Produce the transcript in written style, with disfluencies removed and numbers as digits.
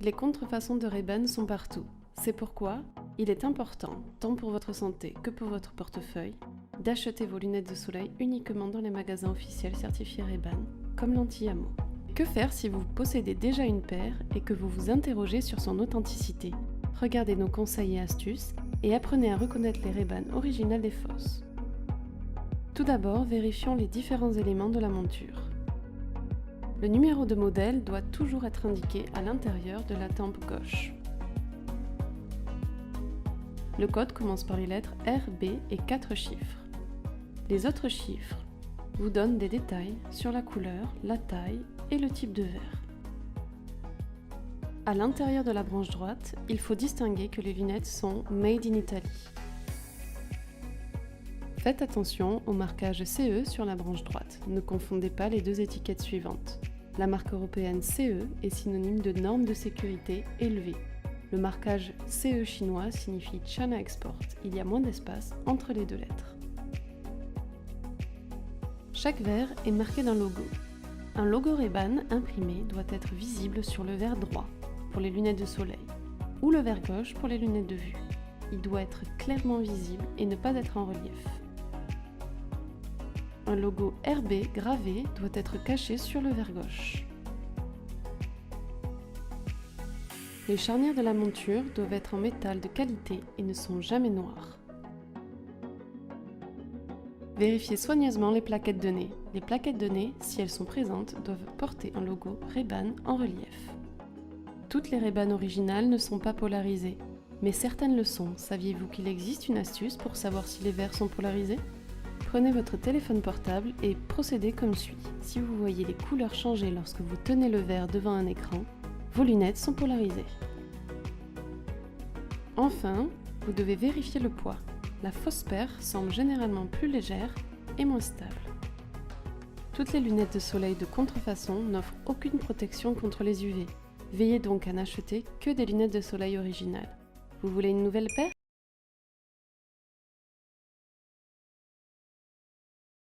Les contrefaçons de Ray-Ban sont partout. C'est pourquoi il est important, tant pour votre santé que pour votre portefeuille, d'acheter vos lunettes de soleil uniquement dans les magasins officiels certifiés Ray-Ban, comme l'Anti-Amo. Que faire si vous possédez déjà une paire et que vous vous interrogez sur son authenticité? Regardez nos conseils et astuces et apprenez à reconnaître les Ray-Ban originales des fausses. Tout d'abord, vérifions les différents éléments de la monture. Le numéro de modèle doit toujours être indiqué à l'intérieur de la tempe gauche. Le code commence par les lettres R, B et 4 chiffres. Les autres chiffres vous donnent des détails sur la couleur, la taille et le type de verre. À l'intérieur de la branche droite, il faut distinguer que les lunettes sont Made in Italy. Faites attention au marquage CE sur la branche droite. Ne confondez pas les deux étiquettes suivantes. La marque européenne CE est synonyme de normes de sécurité élevées. Le marquage CE chinois signifie China Export. Il y a moins d'espace entre les deux lettres. Chaque verre est marqué d'un logo. Un logo Ray-Ban imprimé doit être visible sur le verre droit pour les lunettes de soleil ou le verre gauche pour les lunettes de vue. Il doit être clairement visible et ne pas être en relief. Un logo RB gravé doit être caché sur le verre gauche. Les charnières de la monture doivent être en métal de qualité et ne sont jamais noires. Vérifiez soigneusement les plaquettes de nez. Les plaquettes de nez, si elles sont présentes, doivent porter un logo Ray-Ban en relief. Toutes les Ray-Ban originales ne sont pas polarisées, mais certaines le sont. Saviez-vous qu'il existe une astuce pour savoir si les verres sont polarisés? Prenez votre téléphone portable et procédez comme suit. Si vous voyez les couleurs changer lorsque vous tenez le verre devant un écran, vos lunettes sont polarisées. Enfin, vous devez vérifier le poids. La fausse paire semble généralement plus légère et moins stable. Toutes les lunettes de soleil de contrefaçon n'offrent aucune protection contre les UV. Veillez donc à n'acheter que des lunettes de soleil originales. Vous voulez une nouvelle paire?